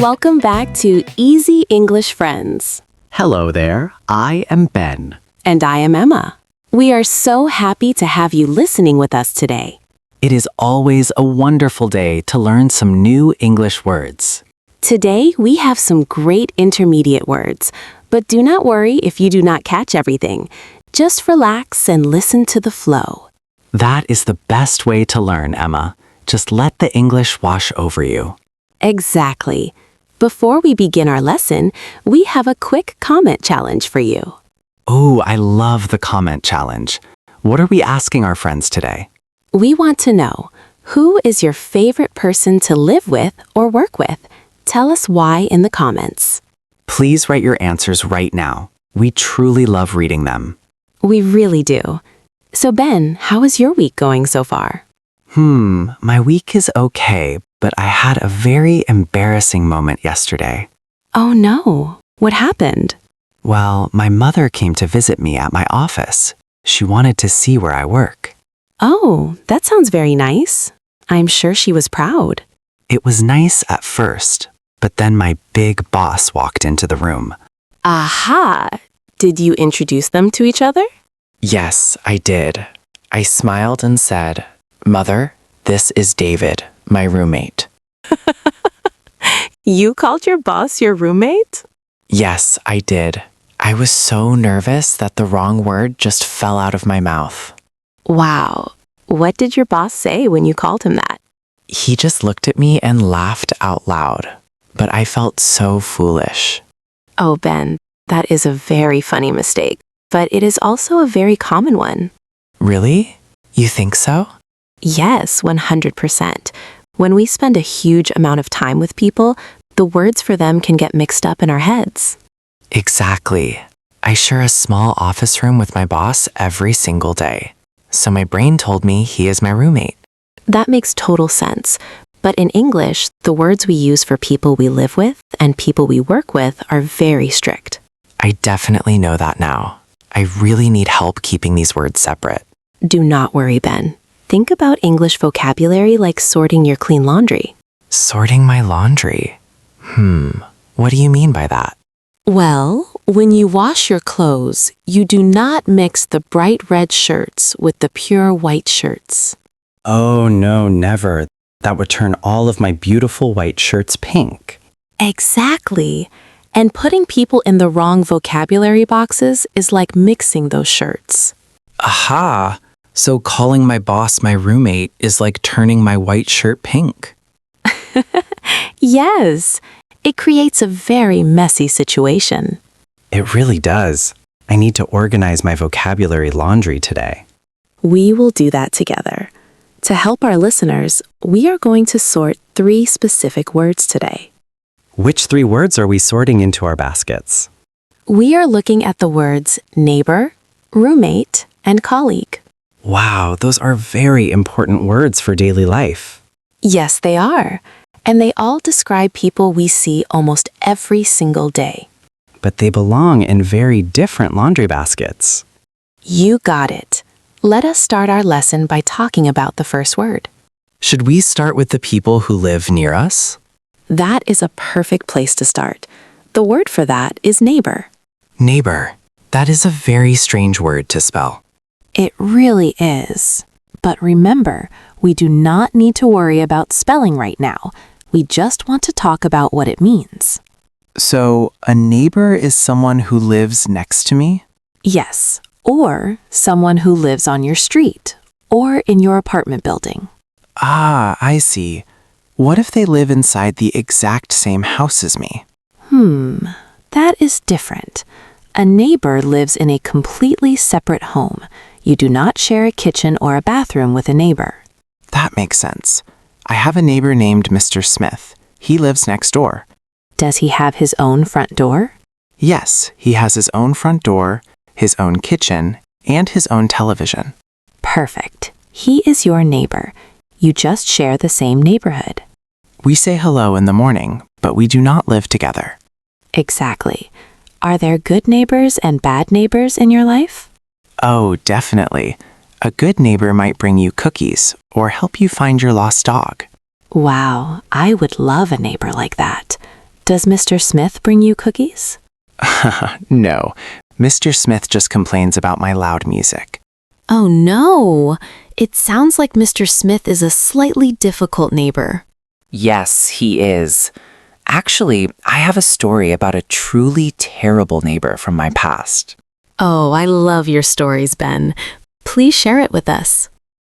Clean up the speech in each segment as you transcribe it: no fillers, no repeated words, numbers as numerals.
Welcome back to Easy English Friends. Hello there, I am Ben. And I am Emma. We are so happy to have you listening with us today. It is always a wonderful day to learn some new English words. Today, we have some great intermediate words, but do not worry if you do not catch everything. Just relax and listen to the flow. That is the best way to learn, Emma. Just let the English wash over you. Exactly. Before we begin our lesson, we have a quick comment challenge for you. Oh, I love the comment challenge. What are we asking our friends today? We want to know, who is your favorite person to live with or work with? Tell us why in the comments. Please write your answers right now. We truly love reading them. We really do. So Ben, how is your week going so far? My week is okay, but I had a very embarrassing moment yesterday. Oh no, what happened? Well, my mother came to visit me at my office. She wanted to see where I work. Oh, that sounds very nice. I'm sure she was proud. It was nice at first, but then my big boss walked into the room. Aha! Did you introduce them to each other? Yes, I did. I smiled and said, "Mother, this is David, my roommate." You called your boss your roommate? Yes, I did. I was so nervous that the wrong word just fell out of my mouth. Wow. What did your boss say when you called him that? He just looked at me and laughed out loud, but I felt so foolish. Oh, Ben, that is a very funny mistake, but it is also a very common one. Really? You think so? Yes, 100%. When we spend a huge amount of time with people, the words for them can get mixed up in our heads. Exactly. I share a small office room with my boss every single day. So my brain told me he is my roommate. That makes total sense. But in English, the words we use for people we live with and people we work with are very strict. I definitely know that now. I really need help keeping these words separate. Do not worry, Ben. Think about English vocabulary like sorting your clean laundry. Sorting my laundry? What do you mean by that? Well, when you wash your clothes, you do not mix the bright red shirts with the pure white shirts. Oh no, never. That would turn all of my beautiful white shirts pink. Exactly. And putting people in the wrong vocabulary boxes is like mixing those shirts. Aha! So calling my boss my roommate is like turning my white shirt pink. Yes, it creates a very messy situation. It really does. I need to organize my vocabulary laundry today. We will do that together. To help our listeners, we are going to sort 3 specific words today. Which 3 words are we sorting into our baskets? We are looking at the words neighbor, roommate, and colleague. Wow, those are very important words for daily life. Yes, they are. And they all describe people we see almost every single day. But they belong in very different laundry baskets. You got it. Let us start our lesson by talking about the first word. Should we start with the people who live near us? That is a perfect place to start. The word for that is neighbor. Neighbor. That is a very strange word to spell. It really is. But remember, we do not need to worry about spelling right now. We just want to talk about what it means. So, a neighbor is someone who lives next to me? Yes, or someone who lives on your street or in your apartment building. Ah, I see. What if they live inside the exact same house as me? That is different. A neighbor lives in a completely separate home. You do not share a kitchen or a bathroom with a neighbor. That makes sense. I have a neighbor named Mr. Smith. He lives next door. Does he have his own front door? Yes, he has his own front door, his own kitchen, and his own television. Perfect. He is your neighbor. You just share the same neighborhood. We say hello in the morning, but we do not live together. Exactly. Are there good neighbors and bad neighbors in your life? Oh, definitely. A good neighbor might bring you cookies or help you find your lost dog. Wow, I would love a neighbor like that. Does Mr. Smith bring you cookies? No, Mr. Smith just complains about my loud music. Oh no! It sounds like Mr. Smith is a slightly difficult neighbor. Yes, he is. Actually, I have a story about a truly terrible neighbor from my past. Oh, I love your stories, Ben. Please share it with us.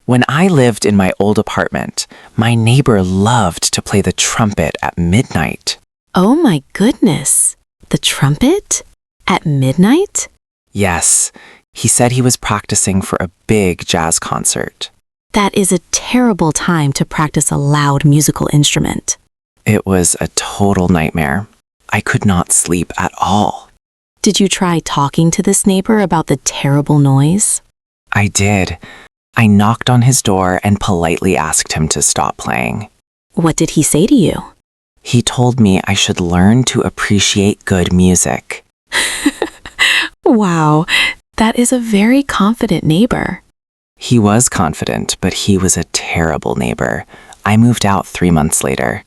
When I lived in my old apartment, my neighbor loved to play the trumpet at midnight. Oh my goodness! The trumpet? At midnight? Yes, he said he was practicing for a big jazz concert. That is a terrible time to practice a loud musical instrument. It was a total nightmare. I could not sleep at all. Did you try talking to this neighbor about the terrible noise? I did. I knocked on his door and politely asked him to stop playing. What did he say to you? He told me I should learn to appreciate good music. Wow, that is a very confident neighbor. He was confident, but he was a terrible neighbor. I moved out 3 months later.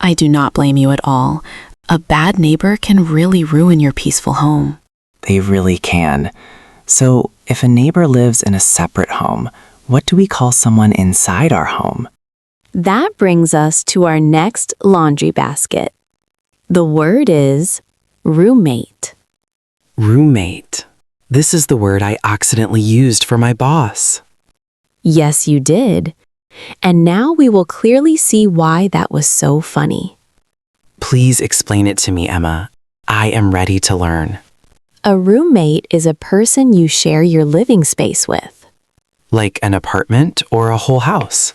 I do not blame you at all. A bad neighbor can really ruin your peaceful home. They really can. So, if a neighbor lives in a separate home, what do we call someone inside our home? That brings us to our next laundry basket. The word is roommate. Roommate. This is the word I accidentally used for my boss. Yes, you did. And now we will clearly see why that was so funny. Please explain it to me, Emma. I am ready to learn. A roommate is a person you share your living space with. Like an apartment or a whole house.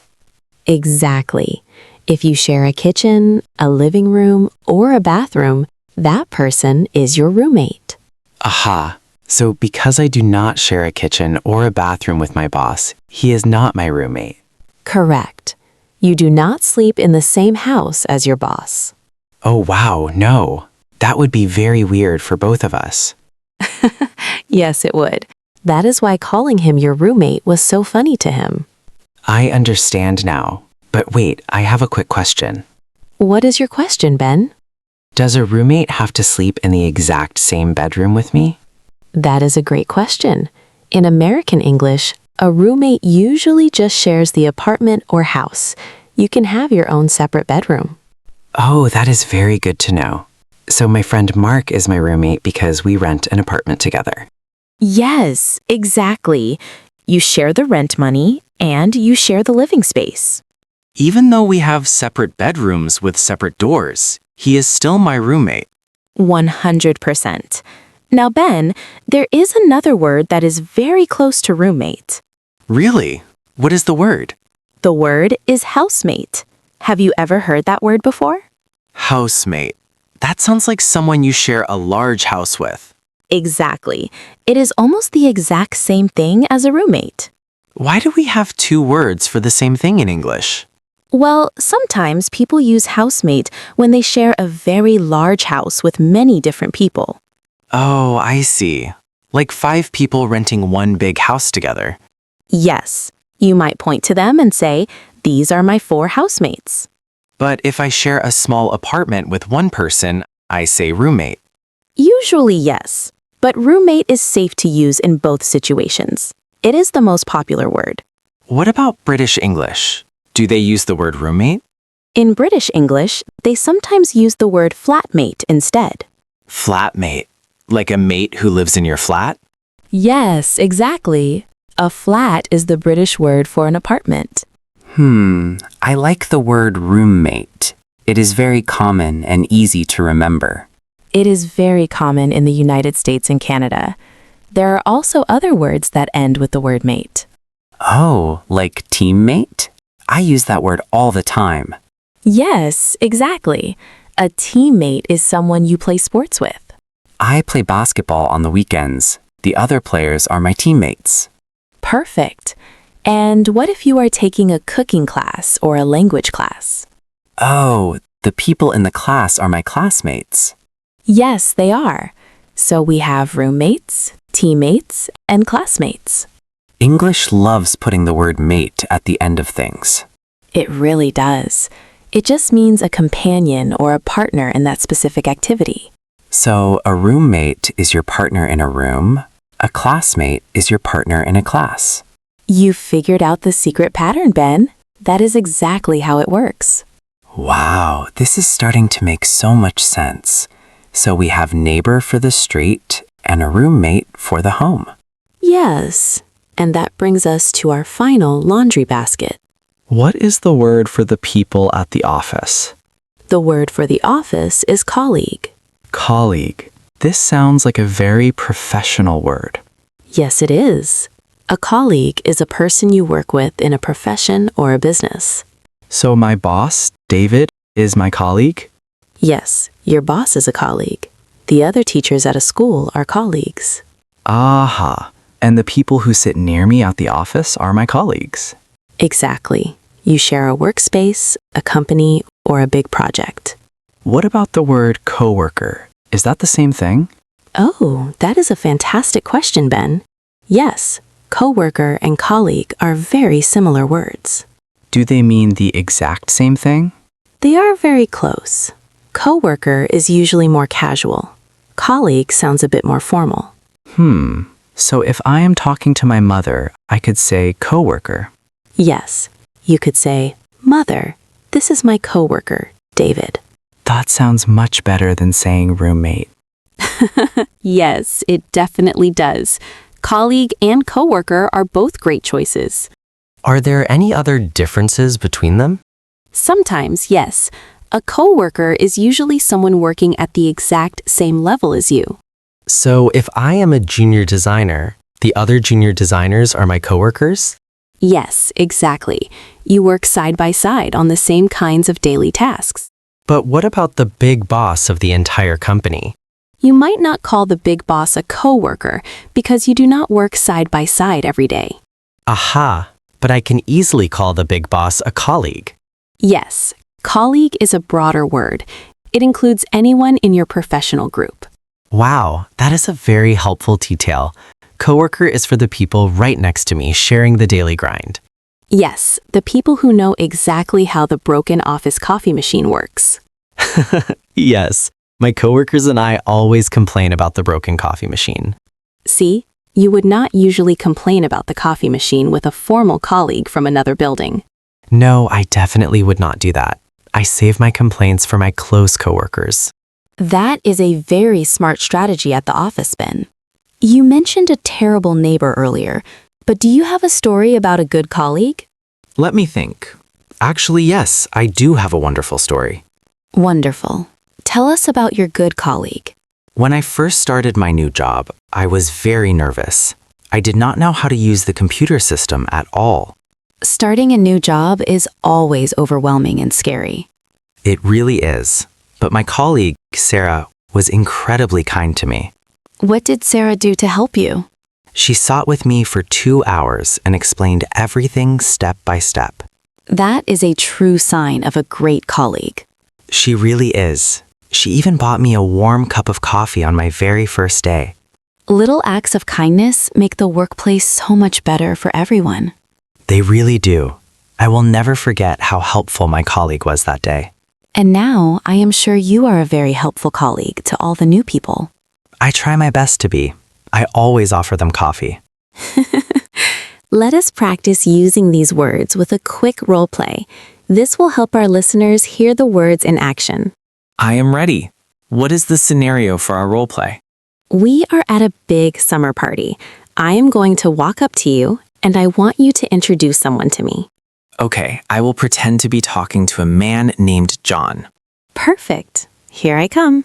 Exactly. If you share a kitchen, a living room, or a bathroom, that person is your roommate. Aha. So because I do not share a kitchen or a bathroom with my boss, he is not my roommate. Correct. You do not sleep in the same house as your boss. Oh wow, no. That would be very weird for both of us. Yes, it would. That is why calling him your roommate was so funny to him. I understand now. But wait, I have a quick question. What is your question, Ben? Does a roommate have to sleep in the exact same bedroom with me? That is a great question. In American English, a roommate usually just shares the apartment or house. You can have your own separate bedroom. Oh, that is very good to know. So my friend Mark is my roommate because we rent an apartment together. Yes, exactly. You share the rent money and you share the living space. Even though we have separate bedrooms with separate doors, he is still my roommate. 100%. Now, Ben, there is another word that is very close to roommate. Really? What is the word? The word is housemate. Have you ever heard that word before? Housemate. That sounds like someone you share a large house with. Exactly. It is almost the exact same thing as a roommate. Why do we have two words for the same thing in English? Well, sometimes people use housemate when they share a very large house with many different people. Oh, I see. Like 5 people renting one big house together. Yes, you might point to them and say, "These are my 4 housemates." But if I share a small apartment with one person, I say roommate. Usually, yes, but roommate is safe to use in both situations. It is the most popular word. What about British English? Do they use the word roommate? In British English, they sometimes use the word flatmate instead. Flatmate. Like a mate who lives in your flat? Yes, exactly. A flat is the British word for an apartment. I like the word roommate. It is very common and easy to remember. It is very common in the United States and Canada. There are also other words that end with the word mate. Oh, like teammate? I use that word all the time. Yes, exactly. A teammate is someone you play sports with. I play basketball on the weekends. The other players are my teammates. Perfect. And what if you are taking a cooking class or a language class? Oh, the people in the class are my classmates. Yes, they are. So we have roommates, teammates, and classmates. English loves putting the word mate at the end of things. It really does. It just means a companion or a partner in that specific activity. So a roommate is your partner in a room. A classmate is your partner in a class. You figured out the secret pattern, Ben. That is exactly how it works. Wow, this is starting to make so much sense. So we have neighbor for the street and a roommate for the home. Yes, and that brings us to our final laundry basket. What is the word for the people at the office? The word for the office is colleague. Colleague. This sounds like a very professional word. Yes, it is. A colleague is a person you work with in a profession or a business. So my boss, David, is my colleague? Yes, your boss is a colleague. The other teachers at a school are colleagues. Aha. And the people who sit near me at the office are my colleagues. Exactly. You share a workspace, a company, or a big project. What about the word coworker? Is that the same thing? Oh, that is a fantastic question, Ben. Yes, coworker and colleague are very similar words. Do they mean the exact same thing? They are very close. Coworker is usually more casual. Colleague sounds a bit more formal. So if I am talking to my mother, I could say coworker. Yes, you could say, Mother, this is my coworker, David. That sounds much better than saying roommate. Yes, it definitely does. Colleague and coworker are both great choices. Are there any other differences between them? Sometimes, yes. A coworker is usually someone working at the exact same level as you. So if I am a junior designer, the other junior designers are my coworkers? Yes, exactly. You work side by side on the same kinds of daily tasks. But what about the big boss of the entire company? You might not call the big boss a coworker because you do not work side by side every day. Aha, but I can easily call the big boss a colleague. Yes, colleague is a broader word. It includes anyone in your professional group. Wow, that is a very helpful detail. Coworker is for the people right next to me sharing the daily grind. Yes, the people who know exactly how the broken office coffee machine works. Yes, my coworkers and I always complain about the broken coffee machine. See, you would not usually complain about the coffee machine with a formal colleague from another building. No, I definitely would not do that. I save my complaints for my close coworkers. That is a very smart strategy at the office, Ben. You mentioned a terrible neighbor earlier, but do you have a story about a good colleague? Let me think. Actually, yes, I do have a wonderful story. Wonderful. Tell us about your good colleague. When I first started my new job, I was very nervous. I did not know how to use the computer system at all. Starting a new job is always overwhelming and scary. It really is. But my colleague, Sarah, was incredibly kind to me. What did Sarah do to help you? She sat with me for 2 hours and explained everything step by step. That is a true sign of a great colleague. She really is. She even bought me a warm cup of coffee on my very first day. Little acts of kindness make the workplace so much better for everyone. They really do. I will never forget how helpful my colleague was that day. And now I am sure you are a very helpful colleague to all the new people. I try my best to be. I always offer them coffee. Let us practice using these words with a quick role play. This will help our listeners hear the words in action. I am ready. What is the scenario for our role play? We are at a big summer party. I am going to walk up to you, and I want you to introduce someone to me. Okay, I will pretend to be talking to a man named John. Perfect. Here I come.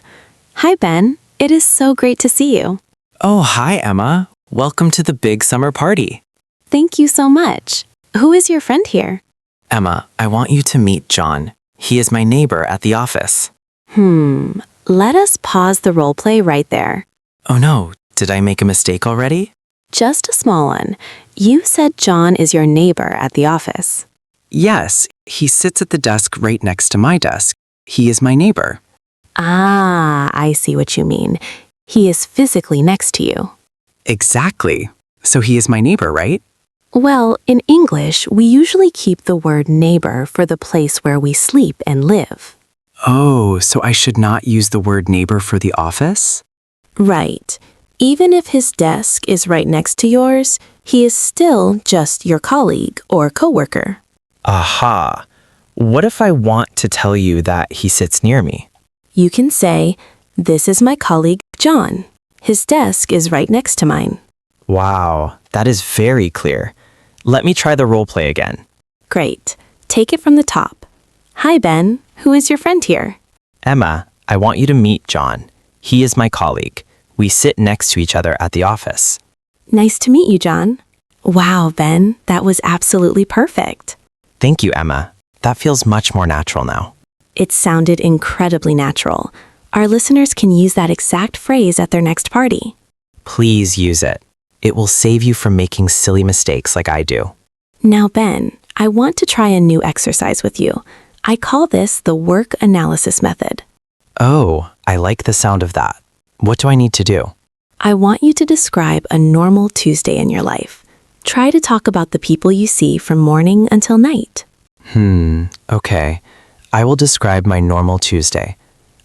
Hi, Ben. It is so great to see you. Oh, hi, Emma. Welcome to the big summer party. Thank you so much. Who is your friend here? Emma, I want you to meet John. He is my neighbor at the office. Let us pause the role play right there. Oh no, did I make a mistake already? Just a small one. You said John is your neighbor at the office. Yes, he sits at the desk right next to my desk. He is my neighbor. Ah, I see what you mean. He is physically next to you. Exactly. So he is my neighbor, right? Well, in English, we usually keep the word neighbor for the place where we sleep and live. Oh, so I should not use the word neighbor for the office? Right. Even if his desk is right next to yours, he is still just your colleague or coworker. Aha. What if I want to tell you that he sits near me? You can say, "This is my colleague, John. His desk is right next to mine." Wow, that is very clear. Let me try the role play again. Great. Take it from the top. Hi, Ben. Who is your friend here? Emma, I want you to meet John. He is my colleague. We sit next to each other at the office. Nice to meet you, John. Wow, Ben, that was absolutely perfect. Thank you, Emma. That feels much more natural now. It sounded incredibly natural. Our listeners can use that exact phrase at their next party. Please use it. It will save you from making silly mistakes like I do. Now, Ben, I want to try a new exercise with you. I call this the work analysis method. Oh, I like the sound of that. What do I need to do? I want you to describe a normal Tuesday in your life. Try to talk about the people you see from morning until night. Okay. I will describe my normal Tuesday.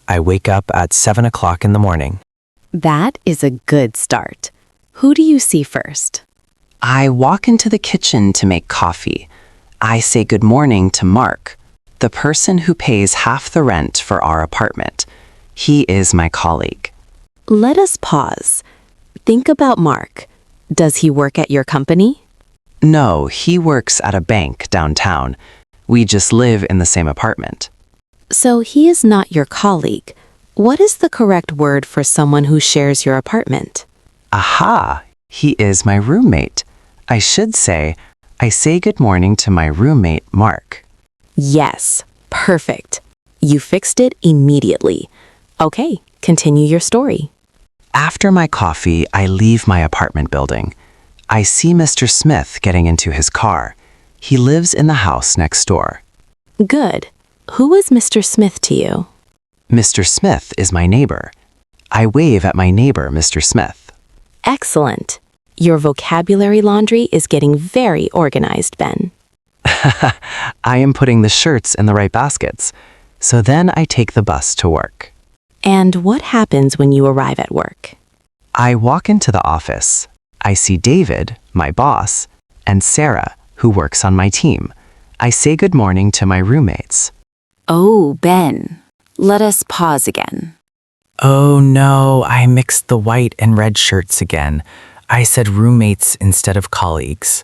I wake up at 7 o'clock in the morning. That is a good start. Who do you see first? I walk into the kitchen to make coffee. I say good morning to Mark, the person who pays half the rent for our apartment. He is my colleague. Let us pause. Think about Mark. Does he work at your company? No, he works at a bank downtown. We just live in the same apartment. So he is not your colleague. What is the correct word for someone who shares your apartment? Aha! He is my roommate. I should say, I say good morning to my roommate, Mark. Yes, perfect. You fixed it immediately. Okay, continue your story. After my coffee, I leave my apartment building. I see Mr. Smith getting into his car. He lives in the house next door. Good. Who is Mr. Smith to you? Mr. Smith is my neighbor. I wave at my neighbor, Mr. Smith. Excellent. Your vocabulary laundry is getting very organized, Ben. I am putting the shirts in the right baskets. So then I take the bus to work. And what happens when you arrive at work? I walk into the office. I see David, my boss, and Sarah, who works on my team. I say good morning to my roommates. Oh, Ben. Let us pause again. Oh no, I mixed the white and red shirts again. I said roommates instead of colleagues.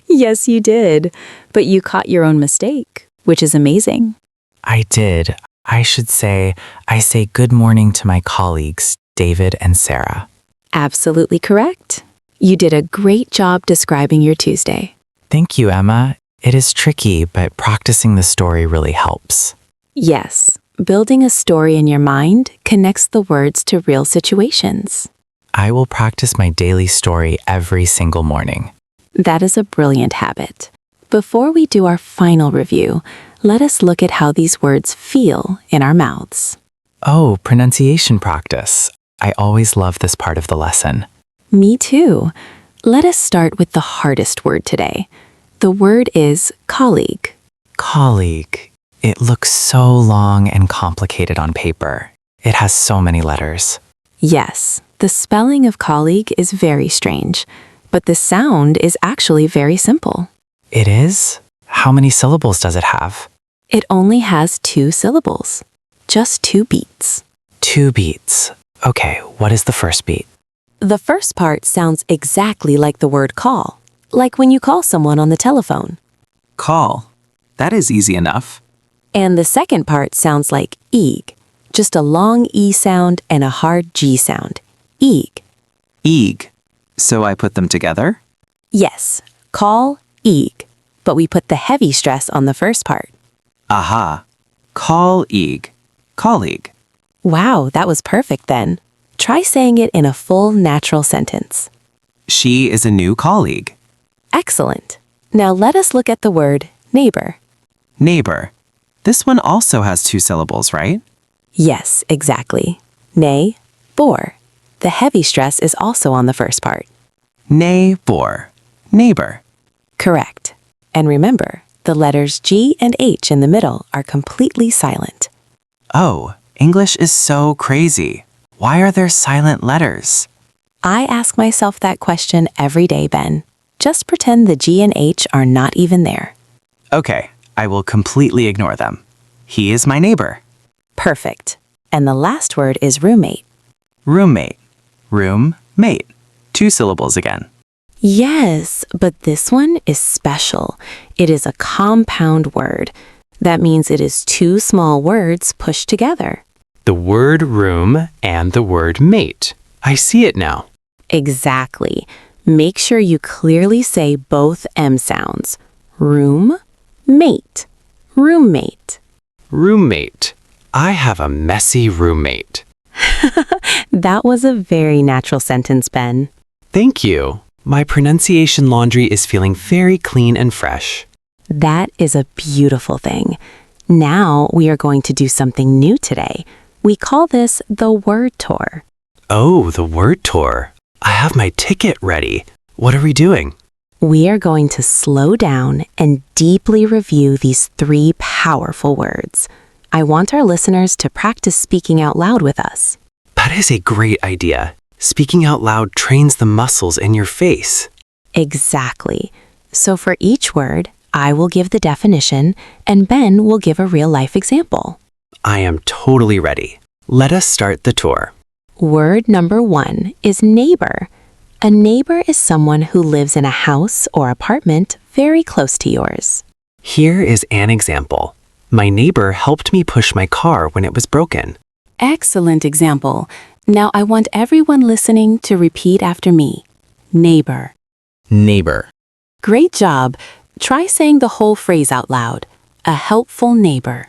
Yes, you did. But you caught your own mistake, which is amazing. I did. I should say, I say good morning to my colleagues, David and Sarah. Absolutely correct. You did a great job describing your Tuesday. Thank you, Emma. It is tricky, but practicing the story really helps. Yes, building a story in your mind connects the words to real situations. I will practice my daily story every single morning. That is a brilliant habit. Before we do our final review, let us look at how these words feel in our mouths. Oh, pronunciation practice. I always love this part of the lesson. Me too. Let us start with the hardest word today. The word is colleague. Colleague. It looks so long and complicated on paper. It has so many letters. Yes, the spelling of colleague is very strange, but the sound is actually very simple. It is? How many syllables does it have? It only has 2 syllables, just 2 beats. 2 beats. Okay, what is the first beat? The first part sounds exactly like the word call, like when you call someone on the telephone. Call. That is easy enough. And the second part sounds like eeg, just a long E sound and a hard G sound. Eeg. Eeg. So I put them together? Yes, call, eeg, but we put the heavy stress on the first part. Aha. Call-eeg. Colleague. Wow, that was perfect then. Try saying it in a full natural sentence. She is a new colleague. Excellent. Now let us look at the word neighbor. Neighbor. This one also has 2 syllables, right? Yes, exactly. Nay, bor. The heavy stress is also on the first part. Neighbor. Neighbor. Correct. And remember, the letters G and H in the middle are completely silent. Oh, English is so crazy. Why are there silent letters? I ask myself that question every day, Ben. Just pretend the G and H are not even there. Okay, I will completely ignore them. He is my neighbor. Perfect. And the last word is roommate. Roommate. Room, mate. 2 syllables again. Yes, but this one is special. It is a compound word. That means it is 2 small words pushed together. The word room and the word mate. I see it now. Exactly. Make sure you clearly say both M sounds. Room, mate. Roommate. Roommate. I have a messy roommate. That was a very natural sentence, Ben. Thank you. My pronunciation laundry is feeling very clean and fresh. That is a beautiful thing. Now we are going to do something new today. We call this the word tour. Oh, the word tour. I have my ticket ready. What are we doing? We are going to slow down and deeply review these 3 powerful words. I want our listeners to practice speaking out loud with us. That is a great idea. Speaking out loud trains the muscles in your face. Exactly. So for each word, I will give the definition and Ben will give a real-life example. I am totally ready. Let us start the tour. Word number 1 is neighbor. A neighbor is someone who lives in a house or apartment very close to yours. Here is an example. My neighbor helped me push my car when it was broken. Excellent example. Now I want everyone listening to repeat after me. Neighbor. Neighbor. Great job. Try saying the whole phrase out loud. A helpful neighbor.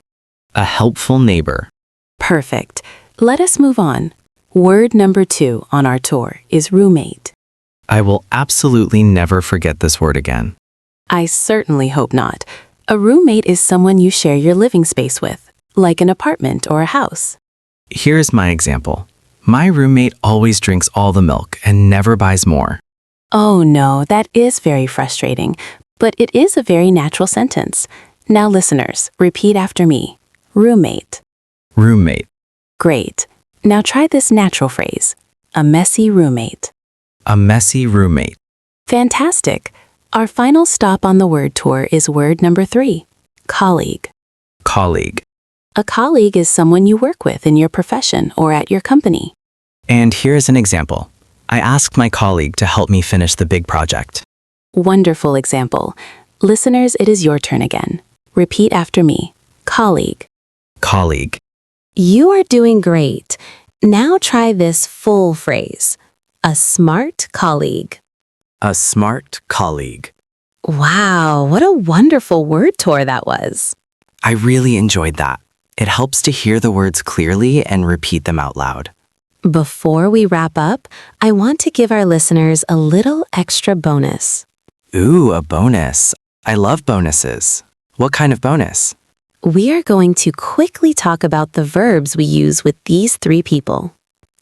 A helpful neighbor. Perfect. Let us move on. Word number 2 on our tour is roommate. I will absolutely never forget this word again. I certainly hope not. A roommate is someone you share your living space with, like an apartment or a house. Here's my example. My roommate always drinks all the milk and never buys more. Oh no, that is very frustrating, but it is a very natural sentence. Now listeners, repeat after me. Roommate. Roommate. Great. Now try this natural phrase. A messy roommate. A messy roommate. Fantastic. Our final stop on the word tour is word number 3. Colleague. Colleague. A colleague is someone you work with in your profession or at your company. And here's an example. I asked my colleague to help me finish the big project. Wonderful example. Listeners, it is your turn again. Repeat after me. Colleague. Colleague. You are doing great. Now try this full phrase. A smart colleague. A smart colleague. Wow, what a wonderful word tour that was. I really enjoyed that. It helps to hear the words clearly and repeat them out loud. Before we wrap up, I want to give our listeners a little extra bonus. Ooh, a bonus. I love bonuses. What kind of bonus? We are going to quickly talk about the verbs we use with these 3 people.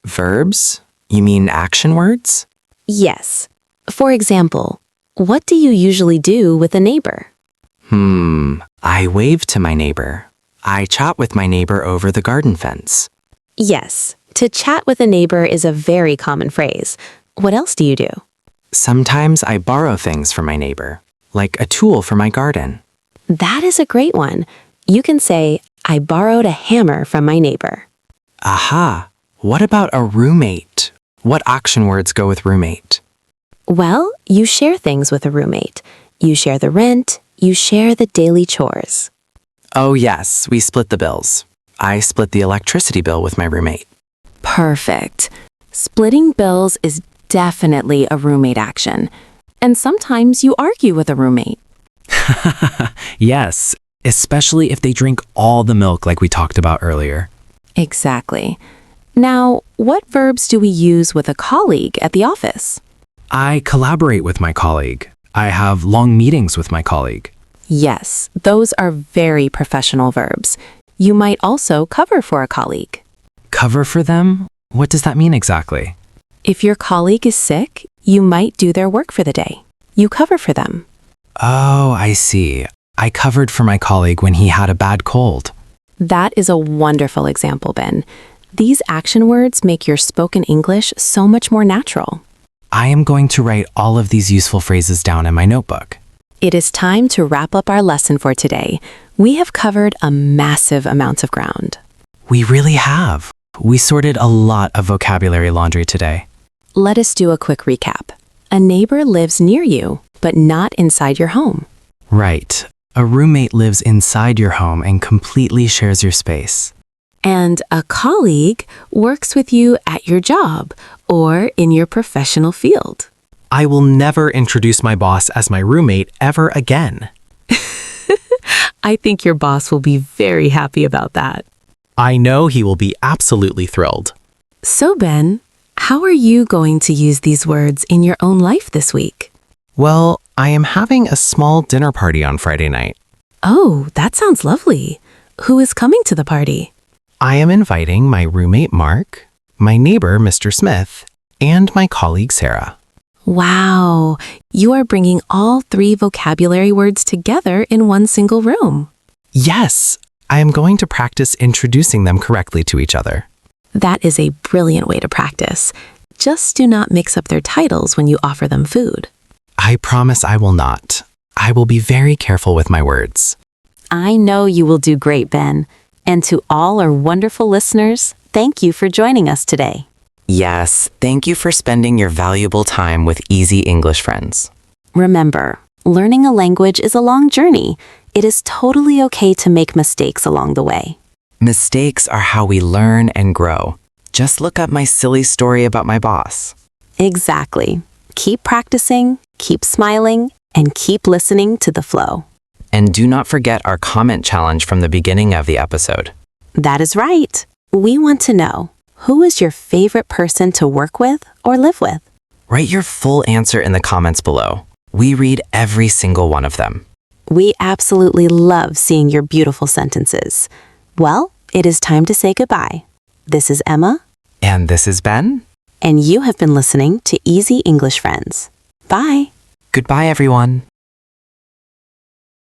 Verbs? You mean action words? Yes. For example, what do you usually do with a neighbor? I wave to my neighbor. I chat with my neighbor over the garden fence. Yes, to chat with a neighbor is a very common phrase. What else do you do? Sometimes I borrow things from my neighbor, like a tool for my garden. That is a great one. You can say, I borrowed a hammer from my neighbor. Aha! What about a roommate? What action words go with roommate? Well, you share things with a roommate. You share the rent, you share the daily chores. Oh yes, we split the bills. I split the electricity bill with my roommate. Perfect. Splitting bills is definitely a roommate action. And sometimes you argue with a roommate. Yes, especially if they drink all the milk like we talked about earlier. Exactly. Now, what verbs do we use with a colleague at the office? I collaborate with my colleague. I have long meetings with my colleague. Yes, those are very professional verbs. You might also cover for a colleague. Cover for them? What does that mean exactly? If your colleague is sick, You might do their work for the day. You cover for them. Oh, I see. I covered for my colleague when he had a bad cold. That is a wonderful example, Ben. These action words make your spoken English so much more natural. I am going to write all of these useful phrases down in my notebook. It is time to wrap up our lesson for today. We have covered a massive amount of ground. We really have. We sorted a lot of vocabulary laundry today. Let us do a quick recap. A neighbor lives near you, but not inside your home. Right. A roommate lives inside your home and completely shares your space. And a colleague works with you at your job or in your professional field. I will never introduce my boss as my roommate ever again. I think your boss will be very happy about that. I know he will be absolutely thrilled. So, Ben, how are you going to use these words in your own life this week? Well, I am having a small dinner party on Friday night. Oh, that sounds lovely. Who is coming to the party? I am inviting my roommate Mark, my neighbor Mr. Smith, and my colleague Sarah. Wow, you are bringing all 3 vocabulary words together in one single room. Yes, I am going to practice introducing them correctly to each other. That is a brilliant way to practice. Just do not mix up their titles when you offer them food. I promise I will not. I will be very careful with my words. I know you will do great, Ben. And to all our wonderful listeners, thank you for joining us today. Yes, thank you for spending your valuable time with Easy English Friends. Remember, learning a language is a long journey. It is totally okay to make mistakes along the way. Mistakes are how we learn and grow. Just look up my silly story about my boss. Exactly. Keep practicing, keep smiling, and keep listening to the flow. And do not forget our comment challenge from the beginning of the episode. That is right. We want to know, who is your favorite person to work with or live with? Write your full answer in the comments below. We read every single one of them. We absolutely love seeing your beautiful sentences. Well, it is time to say goodbye. This is Emma. And this is Ben. And you have been listening to Easy English Friends. Bye. Goodbye, everyone.